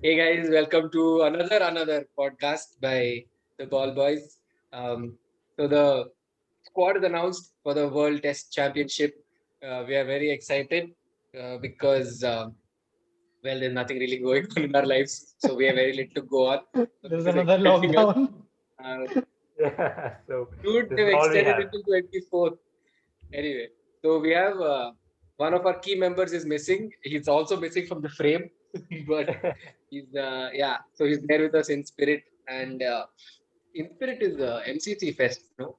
Hey guys, welcome to another podcast by the Ball Boys. So the squad is announced for the World Test Championship. We are very excited because there's nothing really going on in our lives, so we have very little to go on. So There's this is another exciting us. lockdown. Uh, Yeah, so Dude, this is they've all we extended have. it to 24th. Anyway, so we have one of our key members is missing. He's also missing from the frame, but he's so he's there with us in spirit. And in spirit is MCC Fest, no?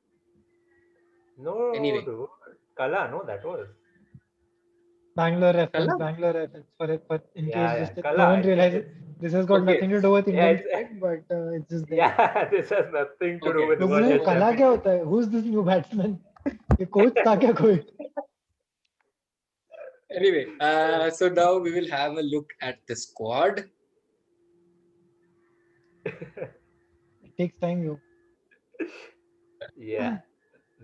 No, Anyway, dude. Kala, no, that was. Kalla? Bangalore reference for in case Yeah, just yeah. no Kala, one I think realizes it's. this has got Okay. nothing to do with Yeah, Indian it's. cricket, but it's just there. Yeah, this has nothing to do Okay. with लोग World बोले Test So कला क्या Championship. होता है? Who's this new batsman? ये coach था क्या कोई? anyway, so now we will have a look at the squad. It takes time, yo. Yeah,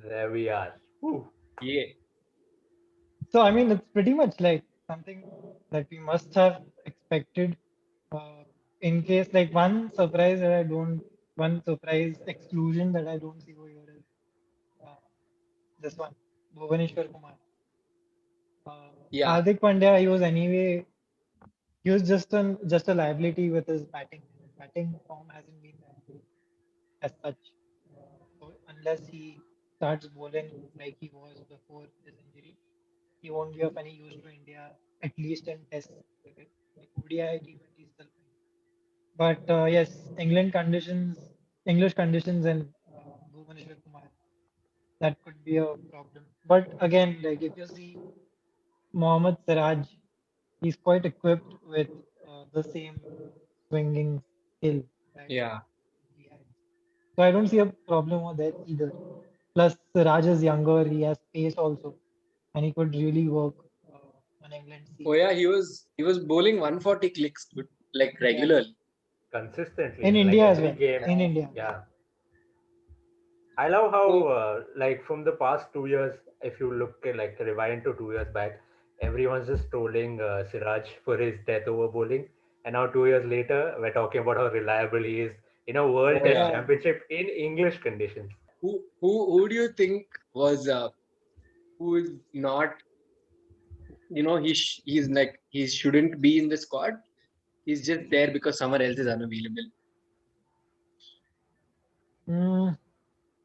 there we are. Whew. Yeah. So I mean, it's pretty much like something that we must have expected. Uh, in case like one surprise exclusion that I don't see over here is uh, this one, Bhuvaneshwar Kumar. Yeah. Hardik Pandya, he was just a liability with his batting. His batting form hasn't been that good as such. So unless he starts bowling like he was before his injury, he won't be of any use to India, at least in Test cricket. Like ODI, T20 is still fine. But yes, English conditions, and Bhuvaneshwar Kumar, that could be a problem. But again, like if you see Mohammad Siraj, he's quite equipped with the same swinging skill that Yeah. he has. So I don't see a problem with that either. Plus, Siraj is younger, he has pace also, and he could really work on England Oh scene. yeah, he was bowling 140 clicks like Yeah, regularly. Consistently in in like India as every well. game. In India, Yeah. I love how, So like, from the past 2 years, if you look at, like, rewind to 2 years back, everyone's just trolling Siraj for his death over bowling. And now 2 years later, we're talking about how reliable he is in a World oh Test yeah. yeah. Championship in English conditions. Who do you think was who is not he's like he shouldn't be in the squad. He's just there because someone else is unavailable. Mm,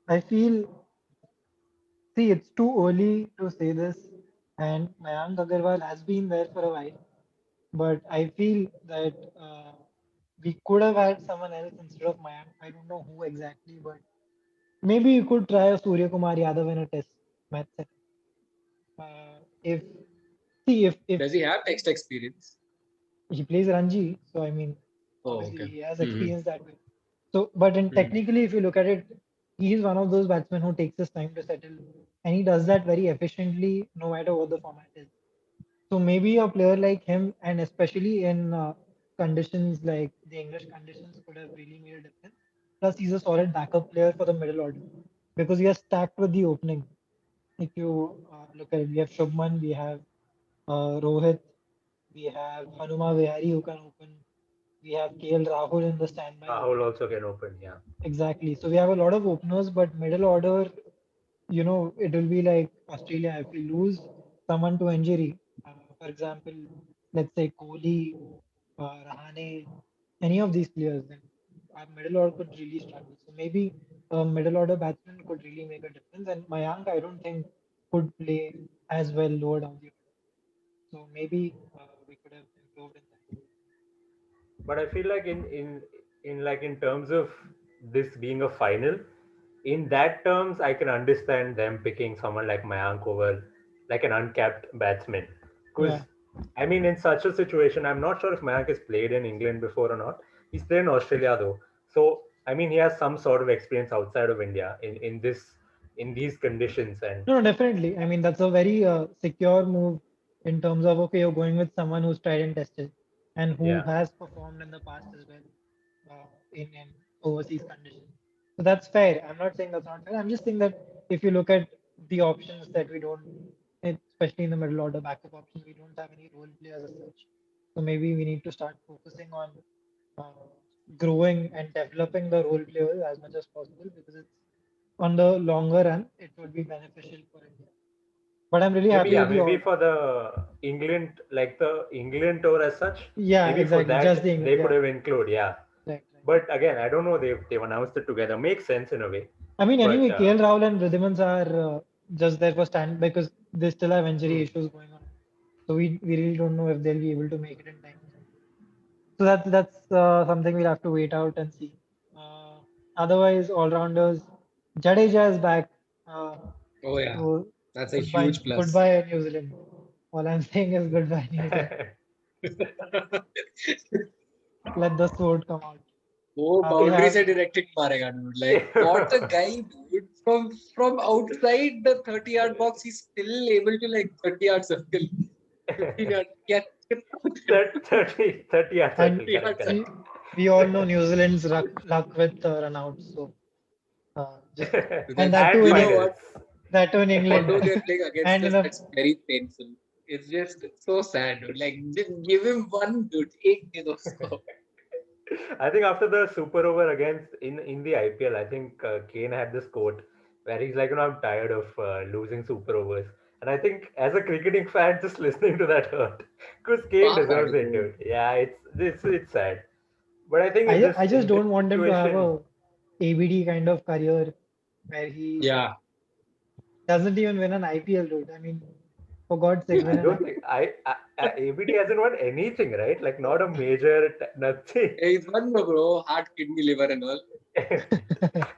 I feel, see, it's too early to say this, and Mayank Agarwal has been there for a while. But I feel that we could have had someone else instead of Mayank. I don't know who exactly, but maybe you could try a Surya Kumar Yadav in a test match setup. If see if Does he have text experience? he plays Ranji, so I mean, Oh, obviously okay. he has Hmm. experience that way. So, but in Hmm. technically, if you look at it, he is one of those batsmen who takes his time to settle, and he does that very efficiently, no matter what the format is. So maybe a player like him, and especially in conditions like the English conditions, could have really made a difference. Plus, he's a solid backup player for the middle order because he is stacked with the opening. If you look at it, we have Shubman, we have Rohit, we have Hanuma Vihari who can open, we have KL Rahul in the standby. Rahul also can open, yeah. Exactly. So we have a lot of openers, but middle order, it will be like Australia. If we lose someone to injury, for example, let's say Kohli, Rahane, any of these players, then our middle order could really struggle. So maybe a middle order batsman could really make a difference. And Mayank, I don't think could play as well lower down the order. So maybe we could have improved in that. But I feel like in like in terms of this being a final, in that terms, I can understand them picking someone like Mayank over like an uncapped batsman. Because Yeah. I mean, in such a situation, I'm not sure if Mayank has played in England before or not. He's played in Australia though, so I mean, he has some sort of experience outside of India in these conditions. And No, no, definitely. I mean, that's a very secure move in terms of, okay, you're going with someone who's tried and tested and who yeah, has performed in the past as well in overseas conditions. So that's fair. I'm not saying that's not fair. I'm just saying that if you look at the options that we don't, especially in the middle order backup options, we don't have any role players as such. So maybe we need to start focusing on. growing and developing the role players as much as possible because it's on the longer run it would be beneficial for India. But I'm really happy with the Maybe for the England, like the England tour as such, yeah, maybe for exactly. Just that the England, they could yeah, have included, yeah. right. But again, I don't know. They've announced it together. Makes sense in a way. I mean, But anyway, KL Rahul and Ridhimans are just there for stand because they still have injury issues going on. So we really don't know if they'll be able to make it in time. So that's something we'll have to wait out and see. Uh, Otherwise, all rounders, Jadeja is back. Uh, Oh yeah, so that's a huge plus. goodbye New Zealand. All I'm saying is goodbye New Zealand. Let the sword come out. वो we boundary have से directed मारेगा dude. Like what a guy, dude. From outside the 30-yard box, he's still able to like 30-yard circle. 15-yard. Get 30 yards and circle, correct. we all know New Zealand's luck with runouts. So just and that That's, too you in know what? that too in England. Although they're playing against And us, in a that's very painful. It's just so sad, dude. Like just give him one, dude. Ek de do usko. I think after the super over against in the IPL, I think Kane had this quote where he's like, I'm tired of losing super overs. And I think as a cricketing fan, just listening to that hurt because Kane Papa, deserves it, dude. dude. Yeah, it's sad. But I think in this I just don't want him to have situation, a ABD kind of career where he Yeah. doesn't even win an IPL, dude. I mean, for God's sake, win I an don't think ABD hasn't won anything, right? Like not a major nothing. He's one, bro. Heart, kidney, liver, and all.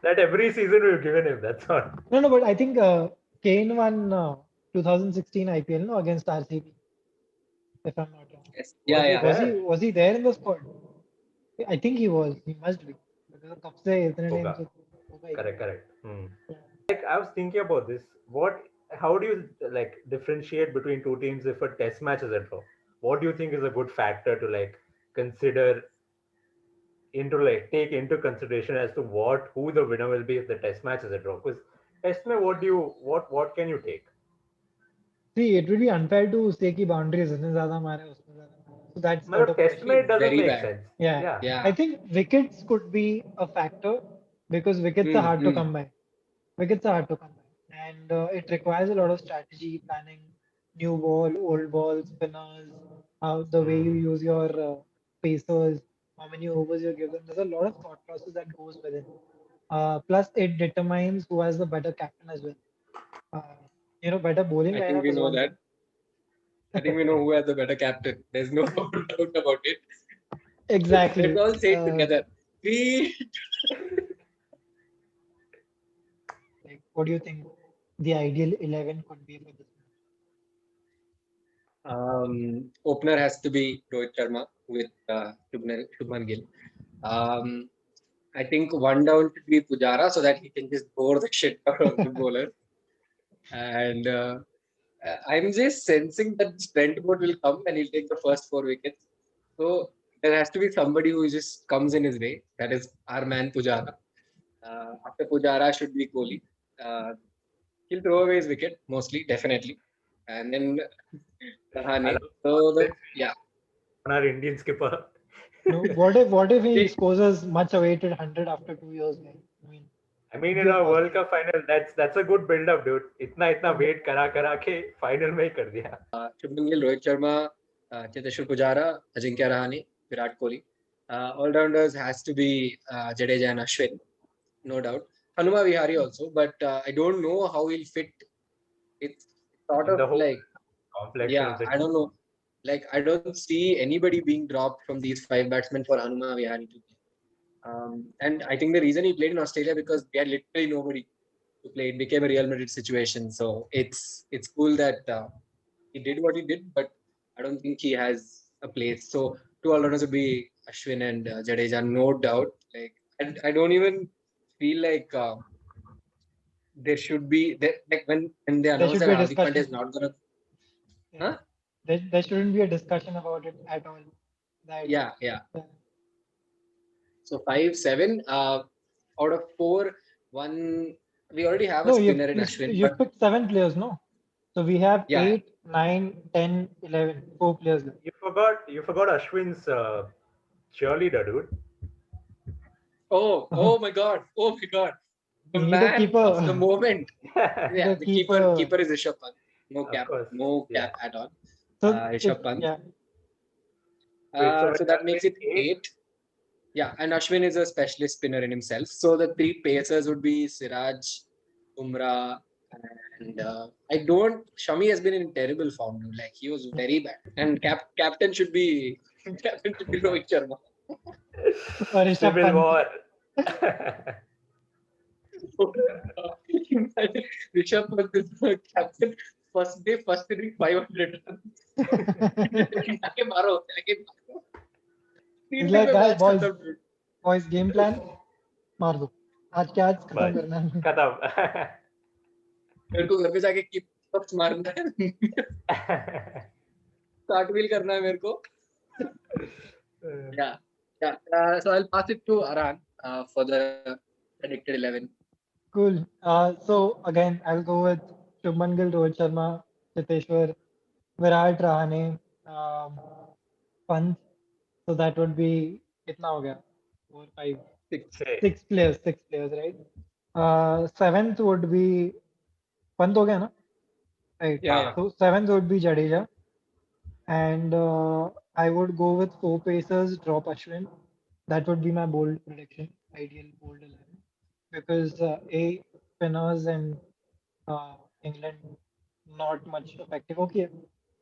That every season we've given him. That's all. No, but I think Kane won 2016 IPL no, against RCB, if I'm not wrong. Yes. Was he Yeah. there? Was he there in the squad? I think he was. He must be. Because कब से इतने होगा. time से होगा ही. Correct. Like I was thinking about this. How do you like differentiate between two teams if a test match is a draw? What do you think is a good factor to like consider take into consideration as to who the winner will be if the test match is a draw? Because test match, what can you take? See, it would be unfair to say कि boundaries इतने ज़्यादा मारे उसमें ज़्यादा. So that's sort of Test match doesn't very make bad. sense. Yeah. I think wickets could be a factor because wickets are hard to come by. Wickets are hard to come by, and it requires a lot of strategy, planning, new ball, old ball, spinners, the way you use your pacers, how many overs you give them. There's a lot of thought process that goes with it. Plus, it determines who has the better captain as well. Better bowling I think lineup we is know one that. thing. I think we know who has the better captain. There's no doubt about it. Exactly. Let's all say it together. Like, what do you think the ideal 11 could be for this match? Opener has to be Rohit Sharma with Shubman Gill. I think one down should be Pujara so that he can just bore the shit out of the bowler. And I'm just sensing that Brentford will come and he'll take the first 4 wickets. So there has to be somebody who just comes in his way. That is our man Pujara. After Pujara should be Kohli. He'll throw away his wicket mostly, definitely. And then Rahane. Yeah. Our Indian skipper. No, what if he scores as much awaited 100 after 2 years? Man? I mean, in a World Cup final, that's a good build-up, dude. इतना wait करा के final में ही कर दिया. Shubman Gill, Rohit Sharma, Cheteshwar Pujara, Ajinkya Rahane, Virat Kohli. All-rounders has to be Jadeja and Ashwin, no doubt. Hanuma Vihari also, but I don't know how he'll fit. It's sort of like I don't know. Like I don't see anybody being dropped from these 5 batsmen for Hanuma Vihari to play. And I think the reason he played in Australia because they had literally nobody to play. It became a Real Madrid situation. So it's cool that he did what he did, but I don't think he has a place. So 2 all-rounders would be Ashwin and Jadeja, no doubt. Like I don't even feel like there should be like when they announced that Hardik Pandya is not gonna. Huh? There shouldn't be a discussion about it at all. Yeah. So 5, 7 out of 4, 1. We already have a spinner in Ashwin. You picked 7 players, no? So we have 8, 9, 10, 11, 4 players. You forgot Ashwin's cheerleader, dude. Oh my God. Oh my God. The You need a man keeper. of the moment. Yeah, The the keeper. keeper is Rishabh Pant. No Of cap. course. No Yeah. cap at all. So Rishabh Pant. yeah, Wait, so So that makes it 8? 8. Yeah, and Ashwin is a specialist spinner in himself. So the 3 pacers would be Siraj, Umrah, and Shami has been in terrible form, dude. Like he was very bad. And captain should be Rohit Sharma. or Rishabh Civil Pant. War. Imagine Rishabh Pant is the captain. First day, first inning, 500 runs. जाके मारो, जाके मारो. He's 3 दिन like, में guys, match boys, खत्म, dude. boys, game plan, मार दो. आज के आज खत्म बस, करना है. खत्म. मेरे को घर पे जाके किक मारना है. कार्टव्हील करना है मेरे को. Yeah. So I'll pass it to Aran for the predicted 11. Cool. So again, I'll go with Shubman Gill, Rohit Sharma, Chiteshwar, Virat, Rahane, Pant. So that would be कितना हो गया? 4, 5, 6. 6 players, right? Seventh would be Pant हो गया ना? Right. Yeah. So seventh would be Jadeja, and I would go with 4 pacers, drop Ashwin. That would be my bold prediction, ideal bold 11, because spinners and England not much effective. Okay,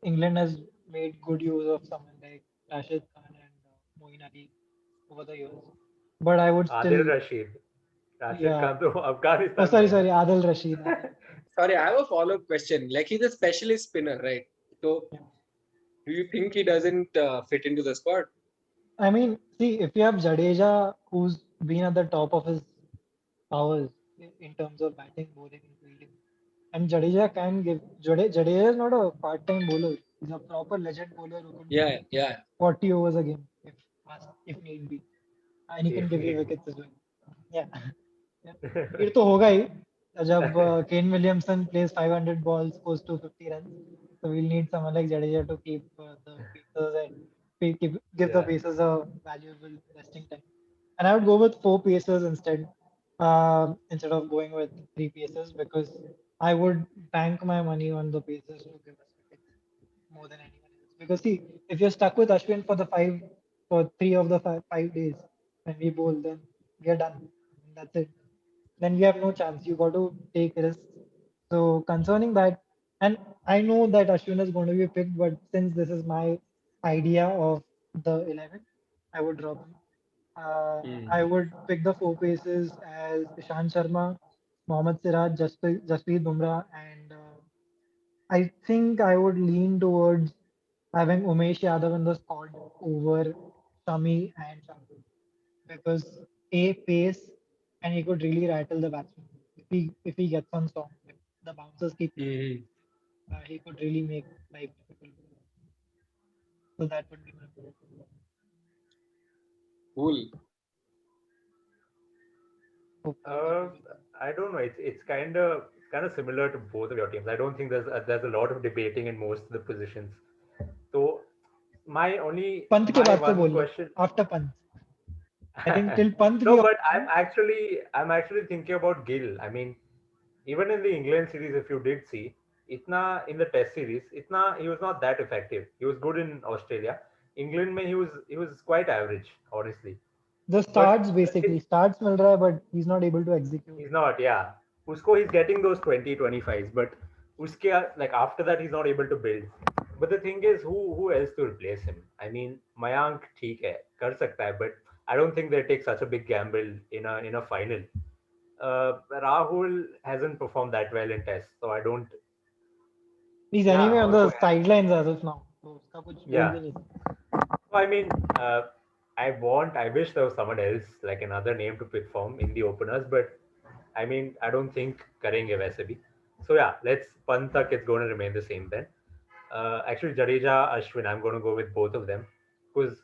England has made good use of someone like Rashid Khan and Moeen Ali over the years, but I would Adil still, Rashid. Rashid yeah. Khan to Afghanistan. Oh, sorry, Adil Rashid. Sorry, I have a follow-up question. Like he's a specialist spinner, right? So Yeah. do you think he doesn't fit into the squad? I mean, see, if you have Jadeja, who's been at the top of his powers in terms of batting, bowling, and fielding, and Jadeja can give. Jadeja is not a part-time bowler. He's a proper legend bowler who can Yeah, bowl yeah. 40 overs a game if need be, and he can If give you need be. wickets as well. Yeah. फिर तो होगा ही जब Kane Williamson plays 500 balls, scores 250 runs. So we'll need someone like Jadeja to keep the pacers and give the Yeah. pacers a valuable resting time. And I would go with 4 pacers instead of going with 3 pacers, because I would bank my money on the pacers to give us wickets more than anyone else. Because see, if you're stuck with Ashwin for 3 of the 5 days when we bowl, then we are done. That's it. Then we have no chance. You got to take risks. So concerning that, and I know that Ashwin is going to be picked, but since this is my idea of the 11, I would drop him. I would pick the 4 paces as Ishan Sharma, Mohammad Siraj, Jasprit Bumrah, and I think I would lean towards having Umesh Yadav in the squad over Shami and Shakib, because pace, and he could really rattle the batsman if he gets on song. If the bouncers keep hitting, he could really make life difficult. So that would be my pick. Cool. Hope that was good. I don't know. It's kind of similar to both of your teams. I don't think there's a lot of debating in most of the positions. So my Pant के बाद तो one बोल ले, question. after Pant. I think till Pant No, we but I'm actually thinking about Gill. I mean, even in the England series, if you did see, itna in the Test series, itna he was not that effective. He was good in Australia. England, mein he was quite average, honestly. the But starts basically starts मिल रहा है, but he's not able to execute. he's not, yeah. Usko he's getting those 20, 25s, but uske like after that he's not able to build. But the thing is, who else to replace him? I mean, Mayank ठीक है, कर सकता है, but I don't think they take such a big gamble in a final. Rahul hasn't performed that well in Test, so I don't. He's Yeah, anyway on और the कोई है? sidelines as of now. तो उसका कुछ बोल Yeah. भी नहीं सकते. So, I mean, I wish there was someone else, like another name to pick from in the openers, but I mean, I don't think करेंगे वैसे भी. So yeah, let's Pant tak it's going to remain the same then. Actually, Jadeja, Ashwin, I'm going to go with both of them because,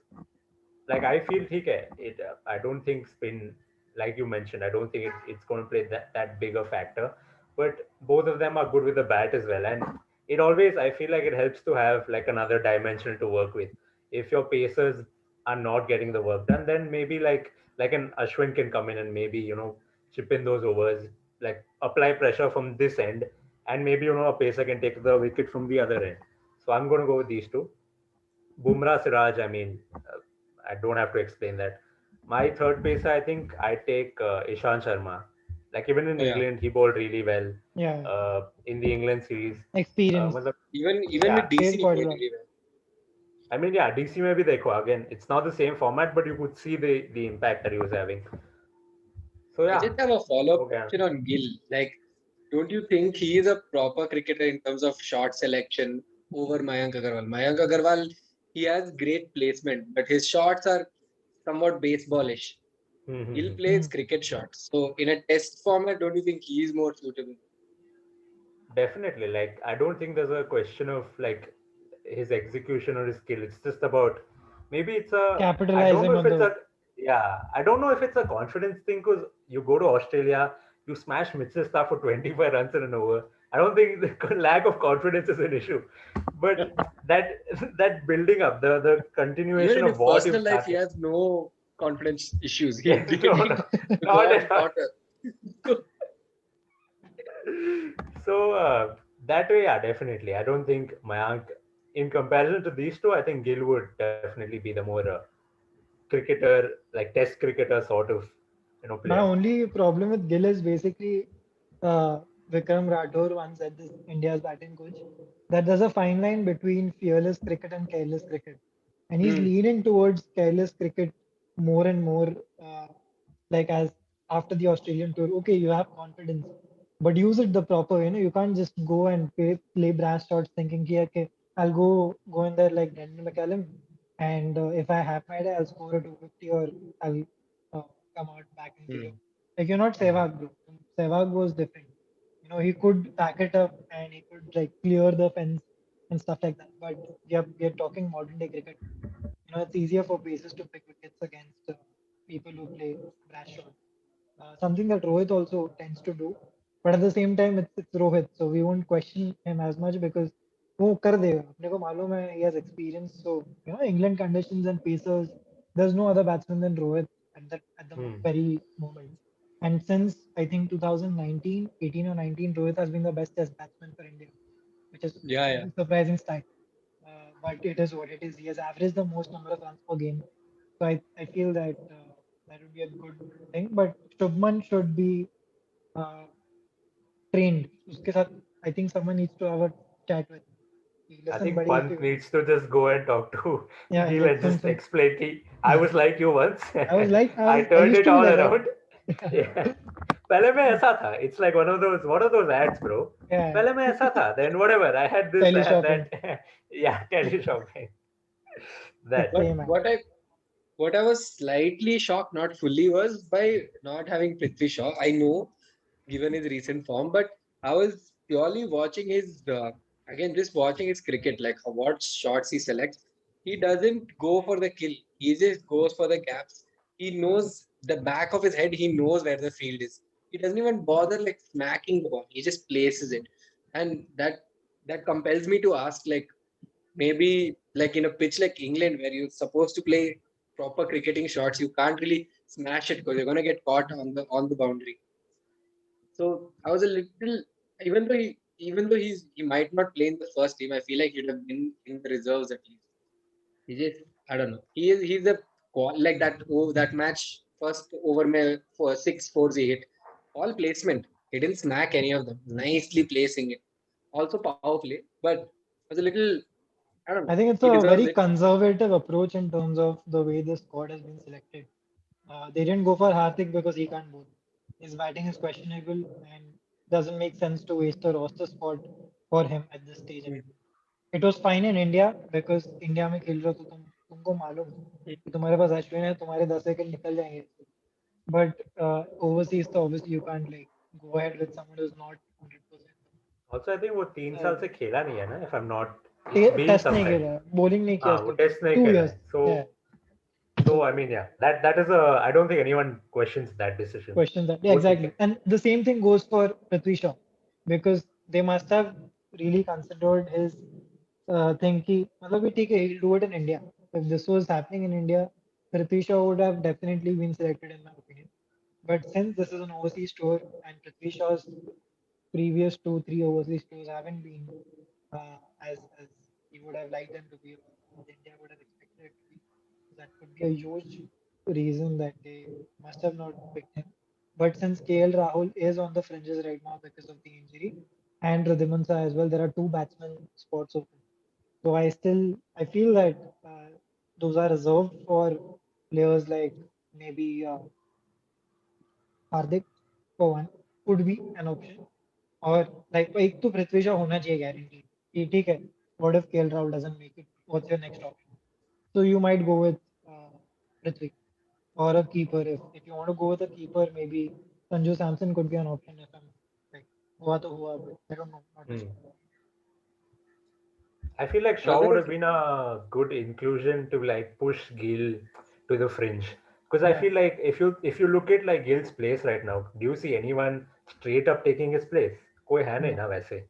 like, I feel ठीक है. I don't think spin, like you mentioned, I don't think it's going to play that big a factor. But both of them are good with the bat as well, and it always I feel like it helps to have like another dimension to work with. If your pacers are not getting the work done, then maybe like an Ashwin can come in and maybe chip in those overs, like apply pressure from this end, and maybe a pacer can take the wicket from the other end. So I'm going to go with these two. Bumrah, Siraj. I mean, I don't have to explain that. My third pacer, I think I take Ishant Sharma. Like even in Oh, yeah. England, he bowled really well. Yeah, In the England series, experience. matlab, Even with yeah. DC, Played he quite played well. really well. I mean, yeah, DC maybe dekho again. It's not the same format, but you could see the impact that he was having. So I yeah, just have a follow-up okay. question on Gill. Like, don't you think he is a proper cricketer in terms of shot selection over Mayank Agarwal? Mayank Agarwal, he has great placement, but his shots are somewhat baseballish. Gill Mm-hmm. plays cricket shots. So in a test format, don't you think he is more suitable? Definitely. Like, I don't think there's a question of like his execution or his skill. It's just about maybe it's a, I don't know Capitalizing if on it's the a, yeah, I don't know if it's a confidence thing because you go to Australia, you smash Mitchell Starc for 25 runs in an over. I don't think the lack of confidence is an issue, but that that building up, the Even continuation in his of what you've personal life, he started. has no confidence issues. He's Yeah, no, really no, a not god's at all. daughter. So that way, yeah, definitely. I don't think Mayank, in comparison to these two, I think Gill would definitely be the more cricketer, like test cricketer sort of, My player. only problem with Gill is basically Vikram Rathore once said this, India's batting coach, that there's a fine line between fearless cricket and careless cricket. And he's Hmm. leaning towards careless cricket more and more, uh, like as after the Australian tour. Okay, you have confidence, but use it the proper way. You can't just go and play brass shots thinking, "Ki, okay, I'll go in there like Denton McCallum, and if I have my day, I'll score a 250 or I'll uh, come out back in zero." Hmm. Like you're not Sehwag, bro. Sehwag was different. He could pack it up and he could like clear the fence and stuff like that. But we are talking modern day cricket. It's easier for bases to pick wickets against people who play brash shots. Something that Rohit also tends to do. But at the same time, it's Rohit, so we won't question him as much because वो कर देगा. अपने को मालूम है he has experience. So England conditions and pacers, there's no other batsman than Rohit at the Hmm. very moment. And since I think 2019, 18 or 19, Rohit has been the best test batsman for India, which is Yeah, yeah. a surprising stat. But it is what it is. He has averaged the most number of runs per game. So I feel that that would be a good thing. But Shubman should be uh, trained. उसके साथ I think someone needs to have a chat with. I Listen, think buddy, if Pant you needs to just go and talk to yeah, Gill like and just sun. explain. I was like you once. I was like I I turned used it to be all like that. around. Yeah. पहले मैं ऐसा था. It's like one of those ads, bro. Yeah, पहले मैं ऐसा था. Then whatever. I had this, I had teleshopping. that. Yeah, teleshopping. It's That. But same man. what I was slightly shocked, not fully, was by not having Prithvi Shaw. I know, given his recent form, but I was purely watching his again, just watching his cricket, like what shots he selects. He doesn't go for the kill. He just goes for the gaps. He knows the back of his head. He knows where the field is. He doesn't even bother like smacking the ball. He just places it, and that compels me to ask, like, maybe like in a pitch like England where you're supposed to play proper cricketing shots, you can't really smash it because you're gonna get caught on the boundary. So I was a little, even though he might not play in the first team, I feel like he'd have been in the reserves at least. He just, I don't know. He's a like that match first over for 6 4s he hit. All placement. He didn't smack any of them. Nicely placing it. Also power play, but was a little, I don't know. I think it's He a deserves very it. conservative approach in terms of the way the squad has been selected. They didn't go for Hardik because he can't bowl. His batting is questionable and doesn't make sense to waste a roster spot for him at this stage. It was fine in India because India में खेल रहे हो तो तुमको मालूम है कि तुम्हारे पास अश्विन है तुम्हारे 10 विकेट निकल जाएंगे but overseas तो obviously you can't like go ahead with someone who's not 100%. Also, I think वो 3 साल से खेला नहीं है ना. If I'm not, it's been test some नहीं time. खेला bowling नहीं किया हाँ, वो उसके ऊपर टेस्ट नहीं 2 खेला years है. So yeah So so I mean, yeah, that is a. I don't think anyone questions that decision. question that yeah वो ठीक exactly है. and the same thing goes for Prithvi Shaw because they must have really considered his thing कि मतलब कि ठीक है he'll do it in India if this was happening in India, Prithvi Shaw would have definitely been selected in my opinion. But since this is an overseas tour and Prithvi Shaw's previous 2, 3 overseas tours haven't been as he would have liked them to be, or as India would have expected it to be, that could be a huge reason that they must have not picked him. But since KL Rahul is on the fringes right now because of the injury, and Ridhiman Shah as well, there are two batsmen spots open. So I feel that those are reserved for players like maybe Hardik for one could be an option. और like एक तो पृथ्वी शॉ होना चाहिए guaranteed कि ठीक है what if KL Rahul doesn't make it, what's your next option? So you might go with Prithvi or a keeper. If you want to go with a keeper, maybe Sanju Samson could be an option if I'm like हुआ तो हुआ, but I don't know, not Hmm. sure. I feel like Shaw would Another have been a good inclusion to like push Gill to the fringe. Because I Yeah. feel like if you look at like Gill's place right now, do you see anyone straight up taking his place? कोई है नहीं No. ना वैसे.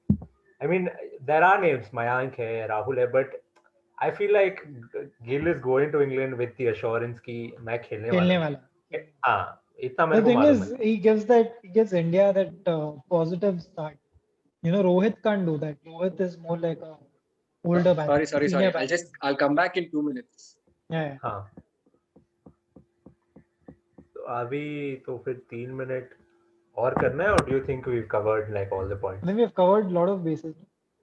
I mean, there are names, Mayank hai, Rahul hai, but I feel like Gill is going to England with the assurance कि मैं खेलने वाला खेलने हूँ. वाला. हाँ, इतना The मेरे को thing मालूम is, है. he gives India that positive start. You know, Rohit can't do that. Rohit is more like a older batsman, senior sorry. batsman. I'll come back in 2 minutes. Yeah. हाँ. तो अभी तो फिर 3 minute और करना है, or do you think we've covered like all the I points? think we've covered a lot of bases.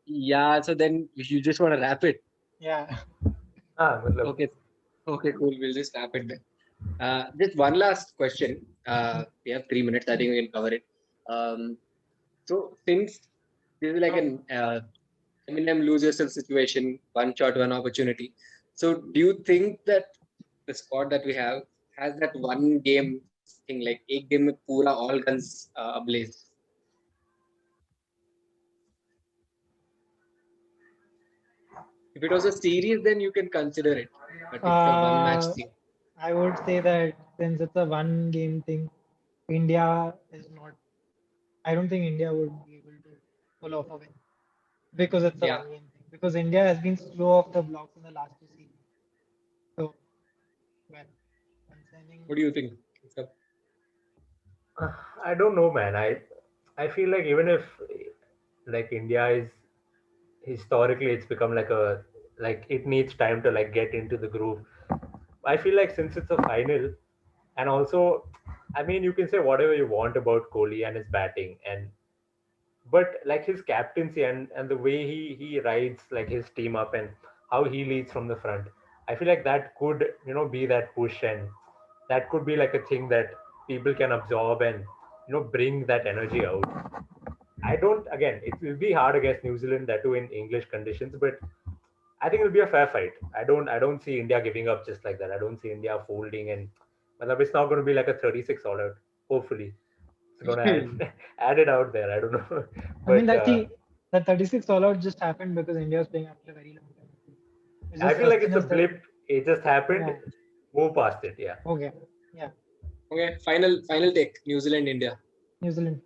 Yeah, so then you just want to wrap it. Yeah. हाँ मतलब Okay, cool. We'll just wrap it then. Just one last question. We have 3 minutes. I think we can cover it. So since this is like an Eminem lose yourself situation, one shot, one opportunity. So do you think that the squad that we have has that one game thing, like एक game में पूरा all guns ablaze? If it was a series, then you can consider it. But it's a one match thing. I would say that since it's a one game thing, India is not. I don't think India would be able to pull off a win because it's a Yeah. one game thing. Because India has been slow off the blocks in the last 2 seasons. So, well, concerning. What do you think? I don't know, man. I feel like even if like India is historically it's become like a like it needs time to like get into the groove. I feel like since it's a final, and also, I mean, you can say whatever you want about Kohli and his batting, and but like his captaincy and the way he rides like his team up and how he leads from the front, I feel like that could be that push, and that could be like a thing that people can absorb and bring that energy out. I don't, again, it will be hard against New Zealand, that too in English conditions, but I think it'll be a fair fight. I don't see India giving up just like that. I don't see India folding, and matlab, it's not going to be like a 36 all out. Hopefully, it's going to add it out there. I don't know, I mean, but that 36 all out just happened because India was playing after a very long time. It's I just feel like it's a sustenance that. blip. It just happened. Yeah. Move past it. Yeah. Okay. Yeah. Okay, final take. New Zealand, India. New Zealand.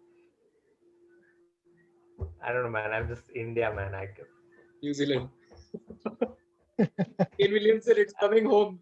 I don't know, man. I'm just India, man. New Zealand. Kane Williamson, it's coming home.